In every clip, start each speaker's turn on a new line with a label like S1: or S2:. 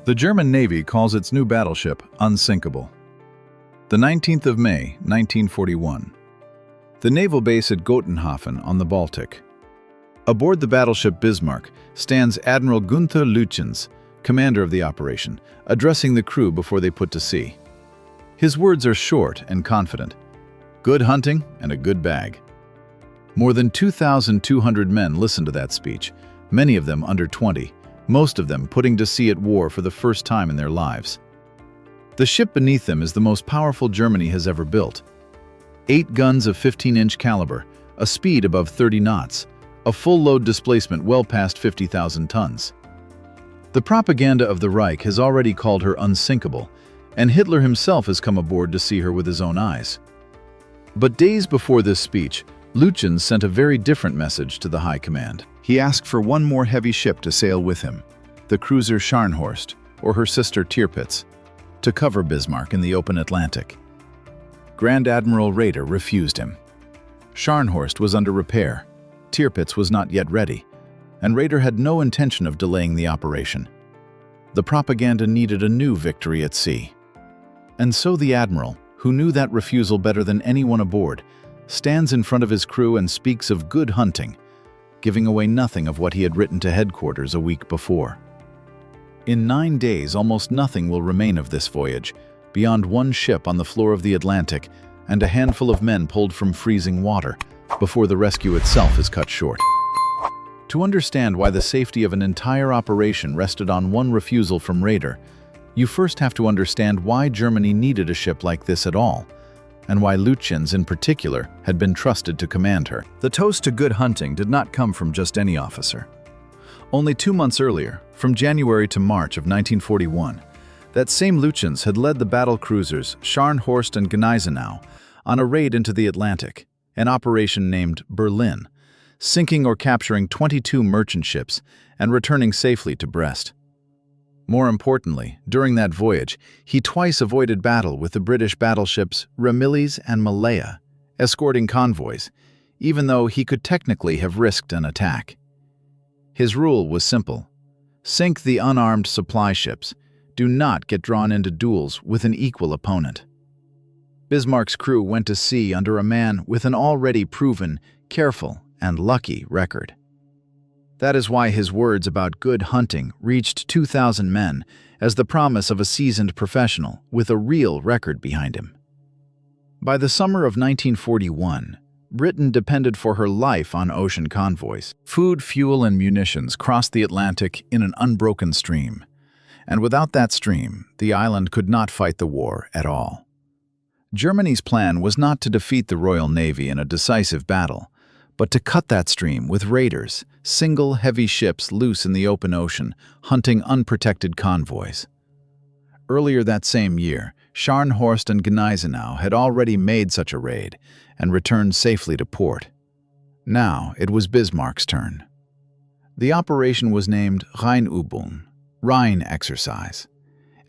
S1: The German Navy calls its new battleship Unsinkable. The 19th of May, 1941. The naval base at Gotenhafen on the Baltic. Aboard the battleship Bismarck stands Admiral Günther Lütjens, commander of the operation, addressing the crew before they put to sea. His words are short and confident. Good hunting and a good bag. More than 2,200 men listened to that speech, many of them under 20, most of them putting to sea at war for the first time in their lives. The ship beneath them is the most powerful Germany has ever built. 8 guns of 15-inch caliber, a speed above 30 knots, a full load displacement well past 50,000 tons. The propaganda of the Reich has already called her unsinkable, and Hitler himself has come aboard to see her with his own eyes. But days before this speech, Lütjens sent a very different message to the High Command. He asked for one more heavy ship to sail with him, the cruiser Scharnhorst, or her sister Tirpitz, to cover Bismarck in the open Atlantic. Grand Admiral Raeder refused him. Scharnhorst was under repair, Tirpitz was not yet ready, and Raeder had no intention of delaying the operation. The propaganda needed a new victory at sea. And so the Admiral, who knew that refusal better than anyone aboard, stands in front of his crew and speaks of good hunting, giving away nothing of what he had written to headquarters a week before. In 9 days, almost nothing will remain of this voyage, beyond one ship on the floor of the Atlantic and a handful of men pulled from freezing water, before the rescue itself is cut short. To understand why the safety of an entire operation rested on one refusal from Raeder, you first have to understand why Germany needed a ship like this at all, and why Lütjens in particular had been trusted to command her. The toast to good hunting did not come from just any officer. Only 2 months earlier, from January to March of 1941, that same Lütjens had led the battle cruisers Scharnhorst and Gneisenau on a raid into the Atlantic, an operation named Berlin, sinking or capturing 22 merchant ships and returning safely to Brest. More importantly, during that voyage, he twice avoided battle with the British battleships Ramillies and Malaya, escorting convoys, even though he could technically have risked an attack. His rule was simple: sink the unarmed supply ships, do not get drawn into duels with an equal opponent. Bismarck's crew went to sea under a man with an already proven, careful, and lucky record. That is why his words about good hunting reached 2,000 men as the promise of a seasoned professional with a real record behind him. By the summer of 1941, Britain depended for her life on ocean convoys. Food, fuel, and munitions crossed the Atlantic in an unbroken stream, and without that stream, the island could not fight the war at all. Germany's plan was not to defeat the Royal Navy in a decisive battle, but to cut that stream with raiders, single heavy ships loose in the open ocean, hunting unprotected convoys. Earlier that same year, Scharnhorst and Gneisenau had already made such a raid and returned safely to port. Now it was Bismarck's turn. The operation was named Rheinübung, Rhine exercise,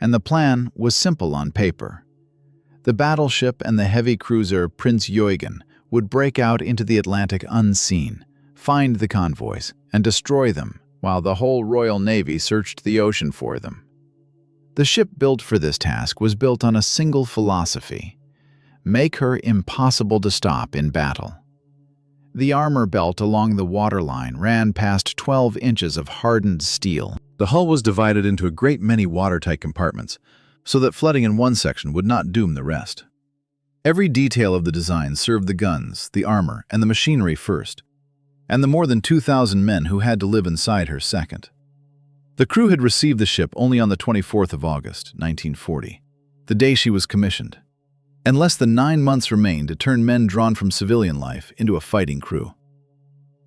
S1: and the plan was simple on paper. The battleship and the heavy cruiser Prinz Eugen would break out into the Atlantic unseen, find the convoys, and destroy them, while the whole Royal Navy searched the ocean for them. The ship built for this task was built on a single philosophy: make her impossible to stop in battle. The armor belt along the waterline ran past 12 inches of hardened steel. The hull was divided into a great many watertight compartments, so that flooding in one section would not doom the rest. Every detail of the design served the guns, the armor, and the machinery first, and the more than 2,000 men who had to live inside her second. The crew had received the ship only on the 24th of August, 1940, the day she was commissioned, and less than 9 months remained to turn men drawn from civilian life into a fighting crew.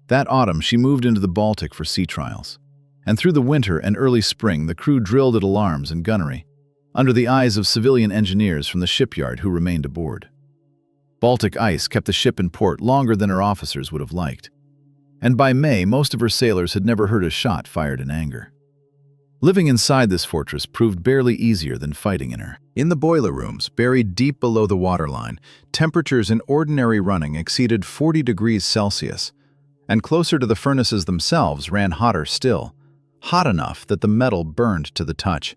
S1: That autumn she moved into the Baltic for sea trials, and through the winter and early spring the crew drilled at alarms and gunnery, under the eyes of civilian engineers from the shipyard who remained aboard. Baltic ice kept the ship in port longer than her officers would have liked, and by May most of her sailors had never heard a shot fired in anger. Living inside this fortress proved barely easier than fighting in her. In the boiler rooms, buried deep below the waterline, temperatures in ordinary running exceeded 40 degrees Celsius, and closer to the furnaces themselves ran hotter still, hot enough that the metal burned to the touch.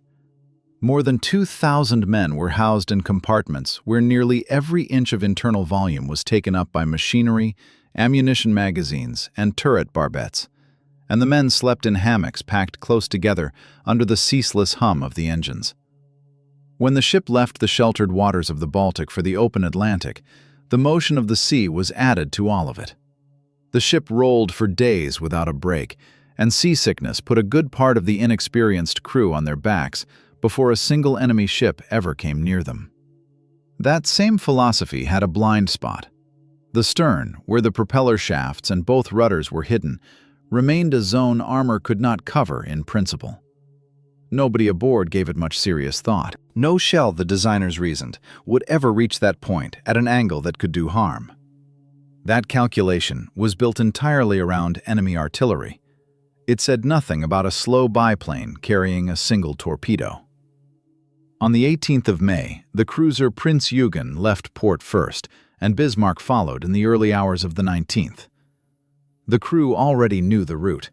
S1: More than 2,000 men were housed in compartments where nearly every inch of internal volume was taken up by machinery, ammunition magazines, and turret barbettes, and the men slept in hammocks packed close together under the ceaseless hum of the engines. When the ship left the sheltered waters of the Baltic for the open Atlantic, the motion of the sea was added to all of it. The ship rolled for days without a break, and seasickness put a good part of the inexperienced crew on their backs before a single enemy ship ever came near them. That same philosophy had a blind spot. The stern, where the propeller shafts and both rudders were hidden, remained a zone armor could not cover in principle. Nobody aboard gave it much serious thought. No shell, the designers reasoned, would ever reach that point at an angle that could do harm. That calculation was built entirely around enemy artillery. It said nothing about a slow biplane carrying a single torpedo. On the 18th of May, the cruiser Prinz Eugen left port first, and Bismarck followed in the early hours of the 19th. The crew already knew the route: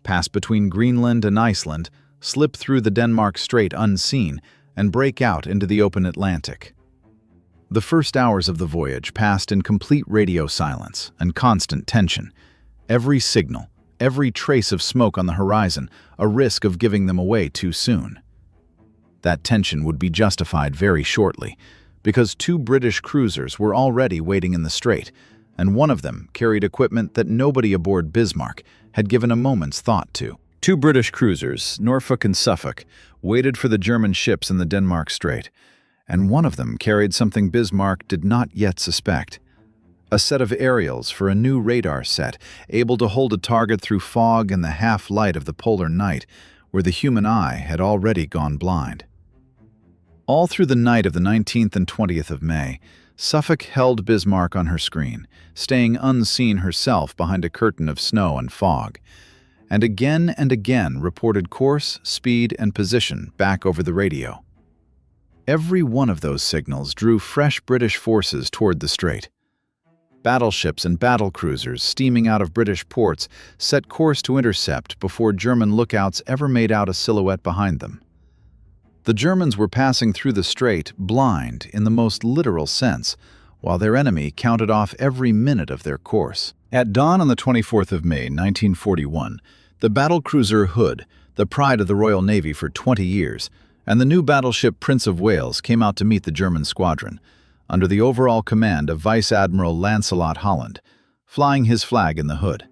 S1: pass between Greenland and Iceland, slip through the Denmark Strait unseen, and break out into the open Atlantic. The first hours of the voyage passed in complete radio silence and constant tension. Every signal, every trace of smoke on the horizon, a risk of giving them away too soon. That tension would be justified very shortly, because 2 British cruisers were already waiting in the Strait, and one of them carried equipment that nobody aboard Bismarck had given a moment's thought to. 2 British cruisers, Norfolk and Suffolk, waited for the German ships in the Denmark Strait, and one of them carried something Bismarck did not yet suspect: a set of aerials for a new radar set, able to hold a target through fog and the half-light of the polar night, where the human eye had already gone blind. All through the night of the 19th and 20th of May, Suffolk held Bismarck on her screen, staying unseen herself behind a curtain of snow and fog, and again reported course, speed, and position back over the radio. Every one of those signals drew fresh British forces toward the Strait. Battleships and battlecruisers steaming out of British ports set course to intercept before German lookouts ever made out a silhouette behind them. The Germans were passing through the Strait blind in the most literal sense, while their enemy counted off every minute of their course. At dawn on the 24th of May, 1941, the battlecruiser Hood, the pride of the Royal Navy for 20 years, and the new battleship Prince of Wales came out to meet the German squadron, under the overall command of Vice Admiral Lancelot Holland, flying his flag in the Hood.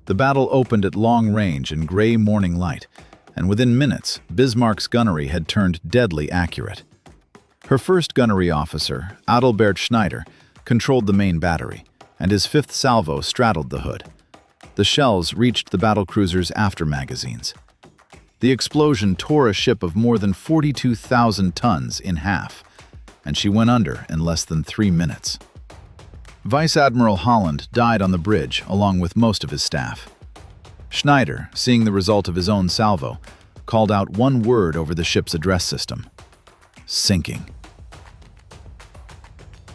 S1: The battle opened at long range in gray morning light, and within minutes, Bismarck's gunnery had turned deadly accurate. Her first gunnery officer, Adalbert Schneider, controlled the main battery, and his 5th salvo straddled the Hood. The shells reached the battlecruiser's after magazines. The explosion tore a ship of more than 42,000 tons in half, and she went under in less than 3 minutes. Vice Admiral Holland died on the bridge along with most of his staff. Schneider, seeing the result of his own salvo, called out one word over the ship's address system: sinking.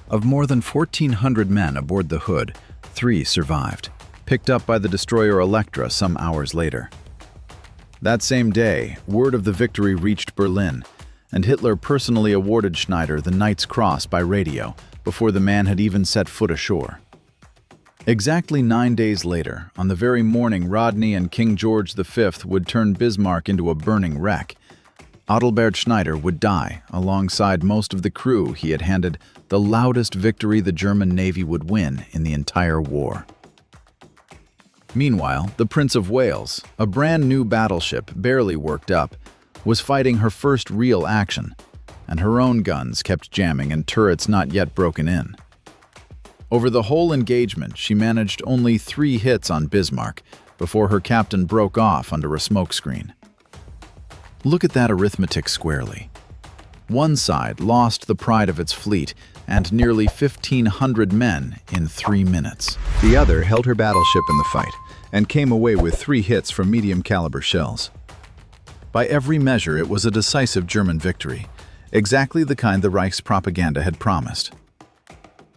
S1: Of more than 1,400 men aboard the Hood, 3 survived, picked up by the destroyer Electra some hours later. That same day, word of the victory reached Berlin, and Hitler personally awarded Schneider the Knight's Cross by radio before the man had even set foot ashore. Exactly 9 days later, on the very morning Rodney and King George V would turn Bismarck into a burning wreck, Adalbert Schneider would die alongside most of the crew he had handed the loudest victory the German Navy would win in the entire war. Meanwhile, the Prince of Wales, a brand new battleship barely worked up, was fighting her first real action, and her own guns kept jamming and turrets not yet broken in. Over the whole engagement, she managed only 3 hits on Bismarck before her captain broke off under a smokescreen. Look at that arithmetic squarely. One side lost the pride of its fleet and nearly 1,500 men in 3 minutes. The other held her battleship in the fight and came away with 3 hits from medium-caliber shells. By every measure, it was a decisive German victory, exactly the kind the Reich's propaganda had promised.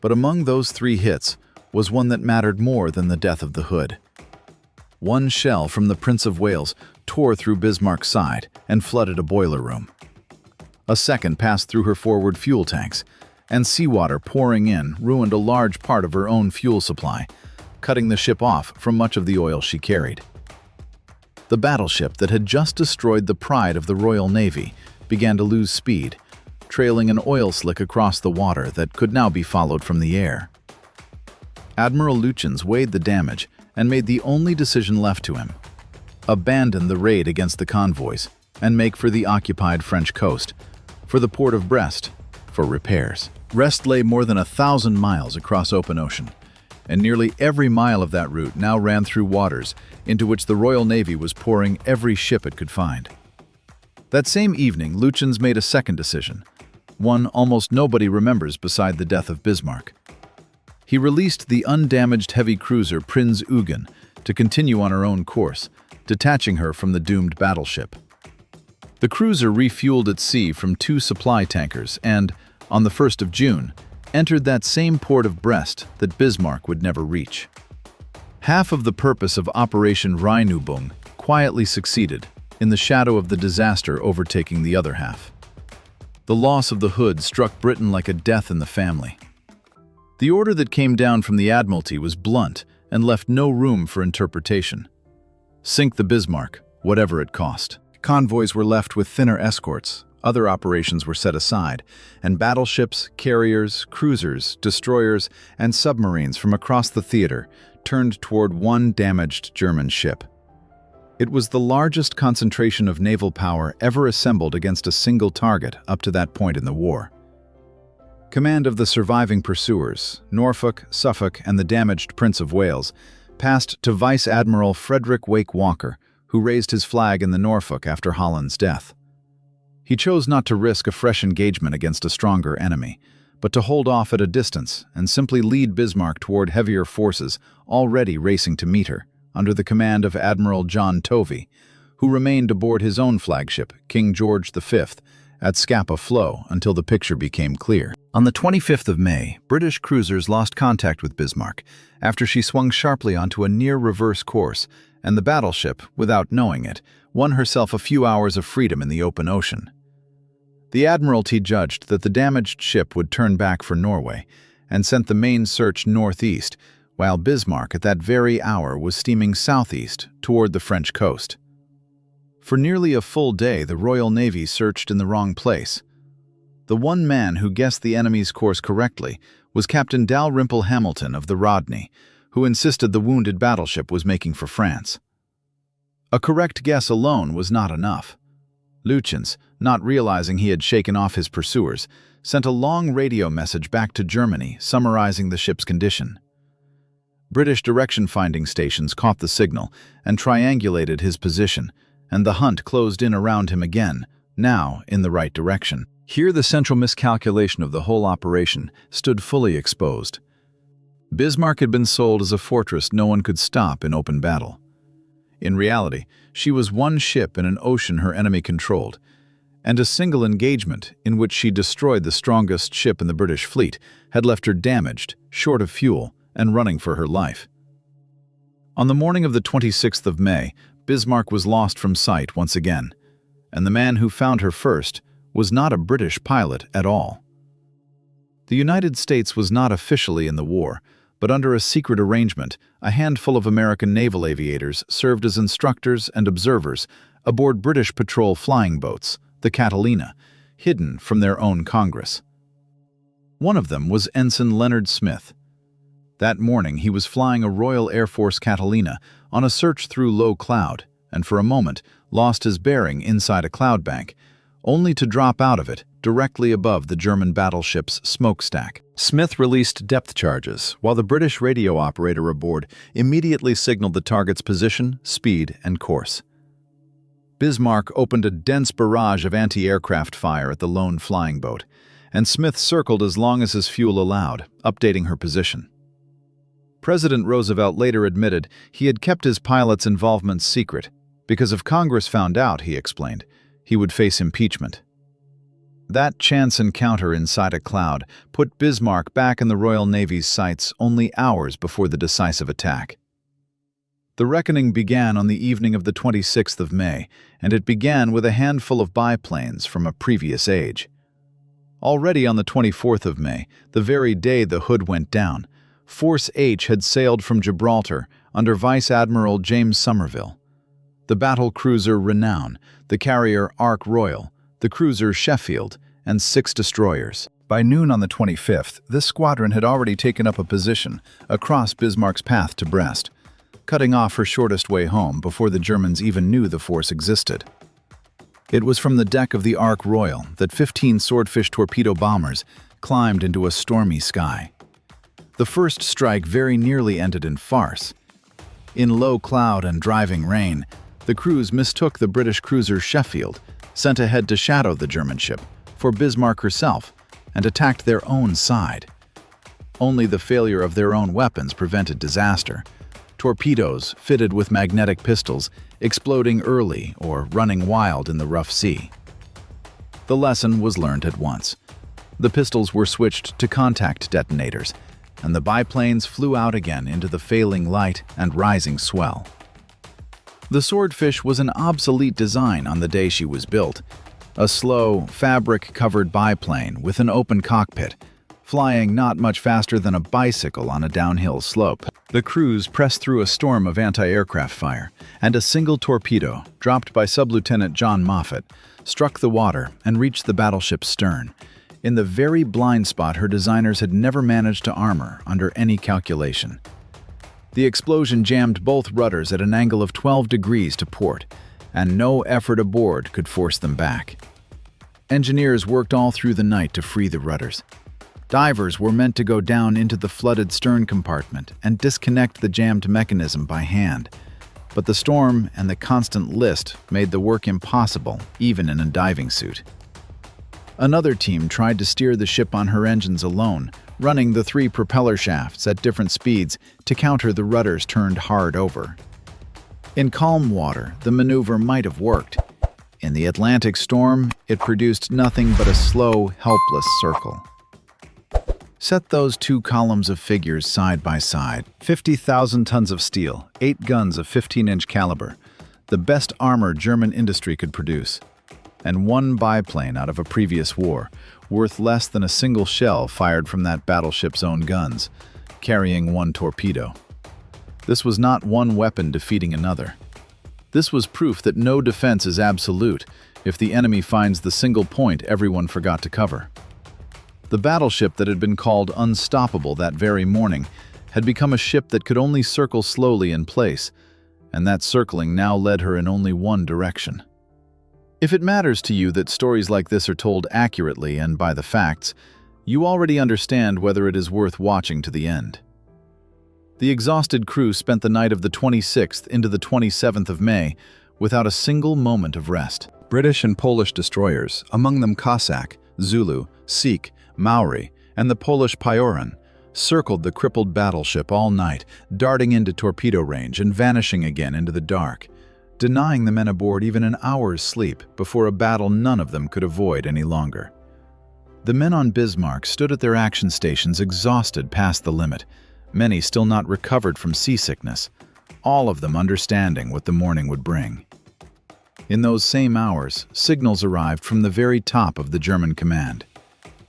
S1: But among those 3 hits was one that mattered more than the death of the Hood. One shell from the Prince of Wales tore through Bismarck's side and flooded a boiler room. A second passed through her forward fuel tanks, and seawater pouring in ruined a large part of her own fuel supply, cutting the ship off from much of the oil she carried. The battleship that had just destroyed the pride of the Royal Navy began to lose speed, trailing an oil slick across the water that could now be followed from the air. Admiral Eugen weighed the damage and made the only decision left to him: abandon the raid against the convoys and make for the occupied French coast, for the port of Brest, for repairs. Brest lay more than 1,000 miles across open ocean, and nearly every mile of that route now ran through waters into which the Royal Navy was pouring every ship it could find. That same evening, Eugen made a second decision, one almost nobody remembers beside the death of Bismarck. He released the undamaged heavy cruiser Prinz Eugen to continue on her own course, detaching her from the doomed battleship. The cruiser refueled at sea from 2 supply tankers and, on the 1st of June, entered that same port of Brest that Bismarck would never reach. Half of the purpose of Operation Rheinübung quietly succeeded in the shadow of the disaster overtaking the other half. The loss of the Hood struck Britain like a death in the family. The order that came down from the Admiralty was blunt and left no room for interpretation. Sink the Bismarck, whatever it cost. Convoys were left with thinner escorts, other operations were set aside, and battleships, carriers, cruisers, destroyers, and submarines from across the theater turned toward one damaged German ship. It was the largest concentration of naval power ever assembled against a single target up to that point in the war. Command of the surviving pursuers, Norfolk, Suffolk, and the damaged Prince of Wales, passed to Vice Admiral Frederick Wake Walker, who raised his flag in the Norfolk after Holland's death. He chose not to risk a fresh engagement against a stronger enemy, but to hold off at a distance and simply lead Bismarck toward heavier forces already racing to meet her, under the command of Admiral John Tovey, who remained aboard his own flagship, King George V, at Scapa Flow until the picture became clear. On the 25th of May, British cruisers lost contact with Bismarck after she swung sharply onto a near-reverse course, and the battleship, without knowing it, won herself a few hours of freedom in the open ocean. The Admiralty judged that the damaged ship would turn back for Norway and sent the main search northeast, while Bismarck at that very hour was steaming southeast toward the French coast. For nearly a full day, the Royal Navy searched in the wrong place. The one man who guessed the enemy's course correctly was Captain Dalrymple Hamilton of the Rodney, who insisted the wounded battleship was making for France. A correct guess alone was not enough. Eugen, not realizing he had shaken off his pursuers, sent a long radio message back to Germany summarizing the ship's condition. British direction-finding stations caught the signal and triangulated his position, and the hunt closed in around him again, now in the right direction. Here the central miscalculation of the whole operation stood fully exposed. Bismarck had been sold as a fortress no one could stop in open battle. In reality, she was one ship in an ocean her enemy controlled, and a single engagement in which she destroyed the strongest ship in the British fleet had left her damaged, short of fuel, and running for her life. On the morning of the 26th of May, Bismarck was lost from sight once again, and the man who found her first was not a British pilot at all. The United States was not officially in the war, but under a secret arrangement, a handful of American naval aviators served as instructors and observers aboard British patrol flying boats, the Catalina, hidden from their own Congress. One of them was Ensign Leonard Smith. That morning he was flying a Royal Air Force Catalina on a search through low cloud, and for a moment lost his bearing inside a cloud bank, only to drop out of it directly above the German battleship's smokestack. Smith released depth charges, while the British radio operator aboard immediately signaled the target's position, speed, and course. Bismarck opened a dense barrage of anti-aircraft fire at the lone flying boat, and Smith circled as long as his fuel allowed, updating her position. President Roosevelt later admitted he had kept his pilot's involvement secret because if Congress found out, he explained, he would face impeachment. That chance encounter inside a cloud put Bismarck back in the Royal Navy's sights only hours before the decisive attack. The reckoning began on the evening of the 26th of May, and it began with a handful of biplanes from a previous age. Already on the 24th of May, the very day the Hood went down, Force H had sailed from Gibraltar under Vice Admiral James Somerville. The battle cruiser Renown, the carrier Ark Royal, the cruiser Sheffield, and 6 destroyers. By noon on the 25th, this squadron had already taken up a position across Bismarck's path to Brest, cutting off her shortest way home before the Germans even knew the force existed. It was from the deck of the Ark Royal that 15 Swordfish torpedo bombers climbed into a stormy sky. The first strike very nearly ended in farce. In low cloud and driving rain, the crews mistook the British cruiser Sheffield, sent ahead to shadow the German ship, for Bismarck herself, and attacked their own side. Only the failure of their own weapons prevented disaster. Torpedoes, fitted with magnetic pistols, exploding early or running wild in the rough sea. The lesson was learned at once. The pistols were switched to contact detonators, and the biplanes flew out again into the failing light and rising swell. The Swordfish was an obsolete design on the day she was built, a slow, fabric-covered biplane with an open cockpit, flying not much faster than a bicycle on a downhill slope. The crews pressed through a storm of anti-aircraft fire, and a single torpedo, dropped by Sub-Lieutenant John Moffat, struck the water and reached the battleship's stern, in the very blind spot her designers had never managed to armor under any calculation. The explosion jammed both rudders at an angle of 12 degrees to port, and no effort aboard could force them back. Engineers worked all through the night to free the rudders. Divers were meant to go down into the flooded stern compartment and disconnect the jammed mechanism by hand, but the storm and the constant list made the work impossible, even in a diving suit. Another team tried to steer the ship on her engines alone, running the 3 propeller shafts at different speeds to counter the rudders turned hard over. In calm water, the maneuver might have worked. In the Atlantic storm, it produced nothing but a slow, helpless circle. Set those 2 columns of figures side by side. 50,000 tons of steel, 8 guns of 15-inch caliber, the best armor German industry could produce, and 1 biplane out of a previous war, worth less than a single shell fired from that battleship's own guns, carrying 1 torpedo. This was not one weapon defeating another. This was proof that no defense is absolute if the enemy finds the single point everyone forgot to cover. The battleship that had been called Unstoppable that very morning had become a ship that could only circle slowly in place, and that circling now led her in only one direction. If it matters to you that stories like this are told accurately and by the facts, you already understand whether it is worth watching to the end. The exhausted crew spent the night of the 26th into the 27th of May without a single moment of rest. British and Polish destroyers, among them Cossack, Zulu, Sikh, Maori, and the Polish Pioran, circled the crippled battleship all night, darting into torpedo range and vanishing again into the dark, denying the men aboard even an hour's sleep before a battle none of them could avoid any longer. The men on Bismarck stood at their action stations exhausted past the limit, many still not recovered from seasickness, all of them understanding what the morning would bring. In those same hours, signals arrived from the very top of the German command.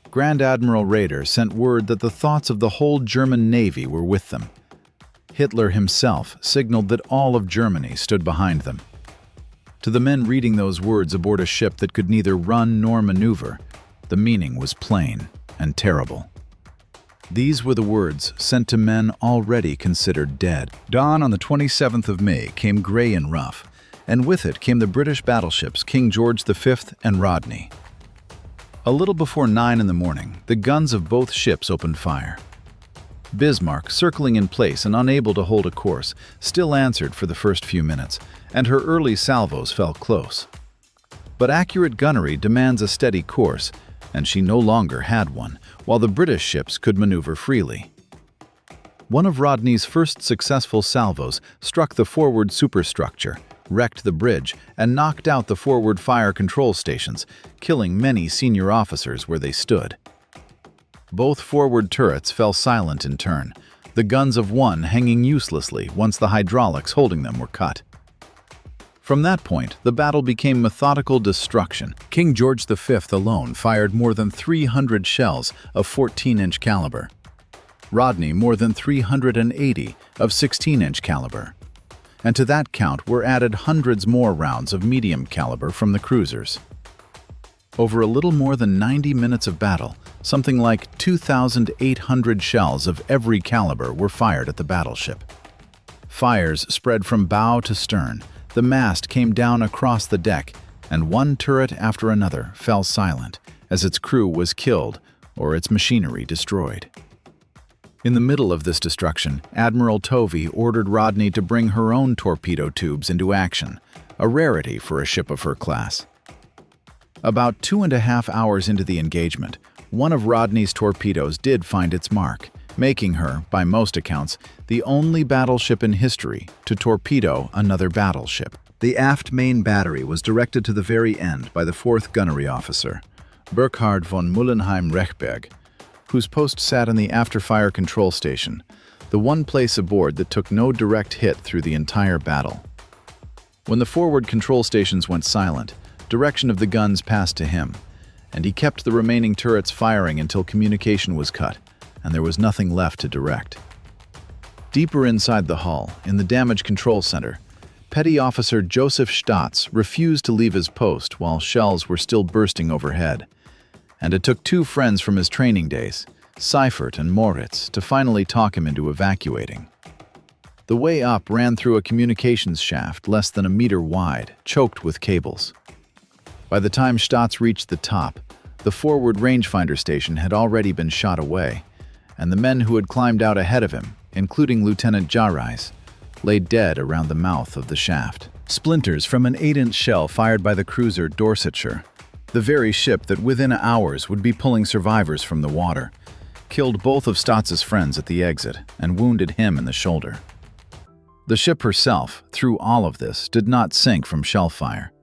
S1: Grand Admiral Raeder sent word that the thoughts of the whole German Navy were with them. Hitler himself signaled that all of Germany stood behind them. To the men reading those words aboard a ship that could neither run nor maneuver, the meaning was plain and terrible. These were the words sent to men already considered dead. Dawn on the 27th of May came gray and rough, and with it came the British battleships King George V and Rodney. A little before 9 in the morning, the guns of both ships opened fire. Bismarck, circling in place and unable to hold a course, still answered for the first few minutes, and her early salvos fell close. But accurate gunnery demands a steady course, and she no longer had one, while the British ships could maneuver freely. One of Rodney's first successful salvos struck the forward superstructure, wrecked the bridge, and knocked out the forward fire control stations, killing many senior officers where they stood. Both forward turrets fell silent in turn, the guns of one hanging uselessly once the hydraulics holding them were cut. From that point, the battle became methodical destruction. King George V alone fired more than 300 shells of 14-inch caliber. Rodney more than 380 of 16-inch caliber. And to that count were added hundreds more rounds of medium caliber from the cruisers. Over a little more than 90 minutes of battle, something like 2,800 shells of every caliber were fired at the battleship. Fires spread from bow to stern. The mast came down across the deck, and one turret after another fell silent as its crew was killed or its machinery destroyed. In the middle of this destruction, Admiral Tovey ordered Rodney to bring her own torpedo tubes into action, a rarity for a ship of her class. About 2.5 hours into the engagement, one of Rodney's torpedoes did find its mark, making her, by most accounts, the only battleship in history to torpedo another battleship. The aft main battery was directed to the very end by the 4th Gunnery Officer, Burkhard von Mullenheim-Rechberg, whose post sat in the after-fire control station, the one place aboard that took no direct hit through the entire battle. When the forward control stations went silent, direction of the guns passed to him, and he kept the remaining turrets firing until communication was cut, and there was nothing left to direct. Deeper inside the hull, in the damage control center, Petty Officer Joseph Stotz refused to leave his post while shells were still bursting overhead, and it took 2 friends from his training days, Seifert and Moritz, to finally talk him into evacuating. The way up ran through a communications shaft less than a meter wide, choked with cables. By the time Stotz reached the top, the forward rangefinder station had already been shot away, and the men who had climbed out ahead of him, including Lieutenant Jarreis, lay dead around the mouth of the shaft. Splinters from an 8-inch shell fired by the cruiser Dorsetshire, the very ship that within hours would be pulling survivors from the water, killed both of Stotz's friends at the exit and wounded him in the shoulder. The ship herself, through all of this, did not sink from shell fire.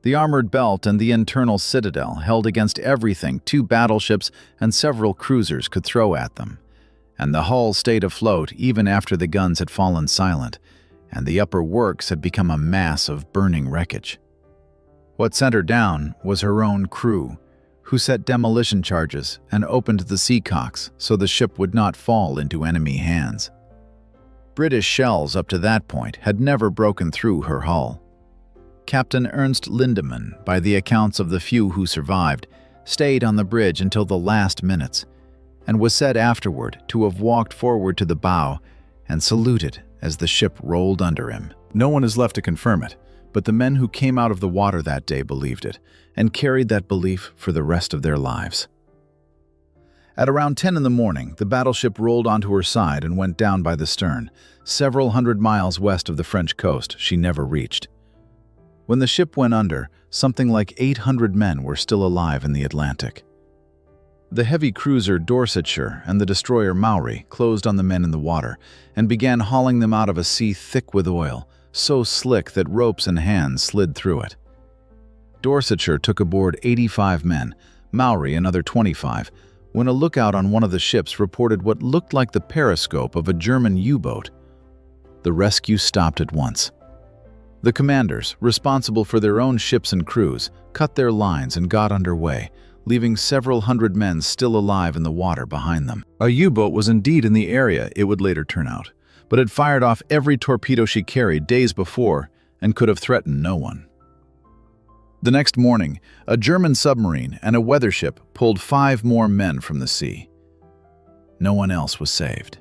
S1: The armored belt and the internal citadel held against everything 2 battleships and several cruisers could throw at them, and the hull stayed afloat even after the guns had fallen silent, and the upper works had become a mass of burning wreckage. What sent her down was her own crew, who set demolition charges and opened the seacocks so the ship would not fall into enemy hands. British shells up to that point had never broken through her hull. Captain Ernst Lindemann, by the accounts of the few who survived, stayed on the bridge until the last minutes, and was said afterward to have walked forward to the bow and saluted as the ship rolled under him. No one is left to confirm it, but the men who came out of the water that day believed it, and carried that belief for the rest of their lives. At around 10 in the morning, the battleship rolled onto her side and went down by the stern, several hundred miles west of the French coast she never reached. When the ship went under, something like 800 men were still alive in the Atlantic. The heavy cruiser Dorsetshire and the destroyer Maori closed on the men in the water and began hauling them out of a sea thick with oil, so slick that ropes and hands slid through it. Dorsetshire took aboard 85 men, Maori another 25, when a lookout on one of the ships reported what looked like the periscope of a German U-boat. The rescue stopped at once. The commanders, responsible for their own ships and crews, cut their lines and got underway, leaving several hundred men still alive in the water behind them. A U-boat was indeed in the area, it would later turn out, but had fired off every torpedo she carried days before and could have threatened no one. The next morning, a German submarine and a weather ship pulled 5 more men from the sea. No one else was saved.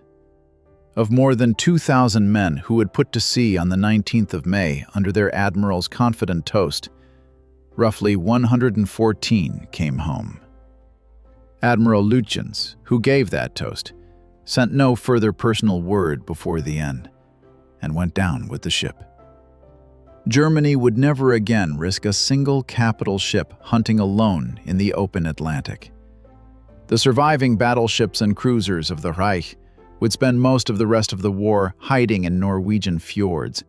S1: Of more than 2,000 men who had put to sea on the 19th of May under their admiral's confident toast, roughly 114 came home. Admiral Lütjens, who gave that toast, sent no further personal word before the end, and went down with the ship. Germany would never again risk a single capital ship hunting alone in the open Atlantic. The surviving battleships and cruisers of the Reich would spend most of the rest of the war hiding in Norwegian fjords,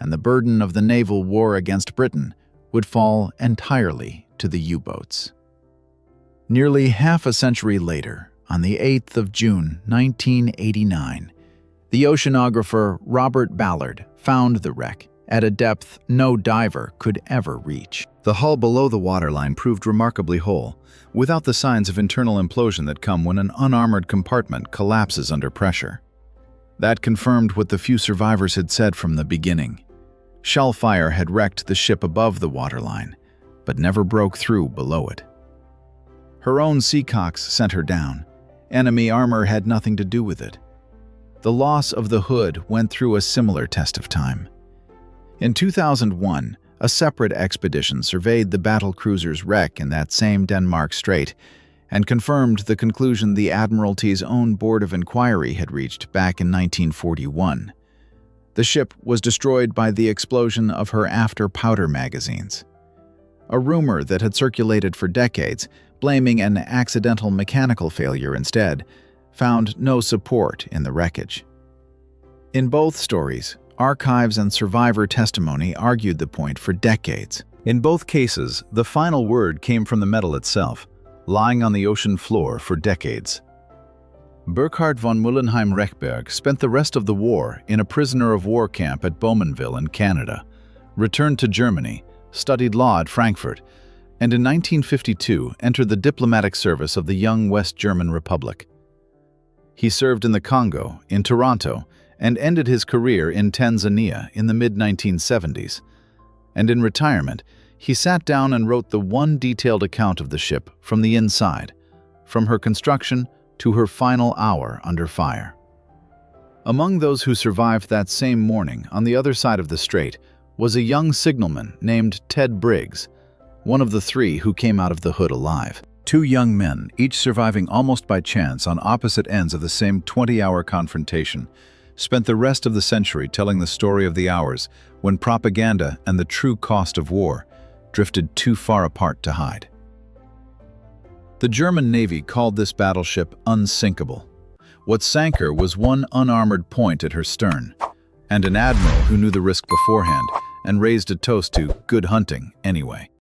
S1: and the burden of the naval war against Britain would fall entirely to the U-boats. Nearly half a century later, on the 8th of June, 1989. The oceanographer Robert Ballard found the wreck at a depth no diver could ever reach. The hull below the waterline proved remarkably whole, without the signs of internal implosion that come when an unarmored compartment collapses under pressure. That confirmed what the few survivors had said from the beginning. Shell fire had wrecked the ship above the waterline, but never broke through below it. Her own seacocks sent her down. Enemy armor had nothing to do with it. The loss of the Hood went through a similar test of time. In 2001, a separate expedition surveyed the battle cruiser's wreck in that same Denmark Strait and confirmed the conclusion the Admiralty's own Board of Inquiry had reached back in 1941. The ship was destroyed by the explosion of her after-powder magazines. A rumor that had circulated for decades, blaming an accidental mechanical failure instead, found no support in the wreckage. In both stories, archives and survivor testimony argued the point for decades. In both cases, the final word came from the metal itself, lying on the ocean floor for decades. Burkhard von Mullenheim-Rechberg spent the rest of the war in a prisoner of war camp at Bowmanville in Canada, returned to Germany, studied law at Frankfurt, and in 1952 entered the diplomatic service of the young West German Republic. He served in the Congo, in Toronto, and ended his career in Tanzania in the mid-1970s. And in retirement, he sat down and wrote the one detailed account of the ship from the inside, from her construction to her final hour under fire. Among those who survived that same morning on the other side of the strait was a young signalman named Ted Briggs, one of the three who came out of the Hood alive. Two young men, each surviving almost by chance on opposite ends of the same 20-hour confrontation, spent the rest of the century telling the story of the hours when propaganda and the true cost of war drifted too far apart to hide. The German Navy called this battleship Unsinkable. What sank her was one unarmored point at her stern, and an admiral who knew the risk beforehand and raised a toast to good hunting anyway.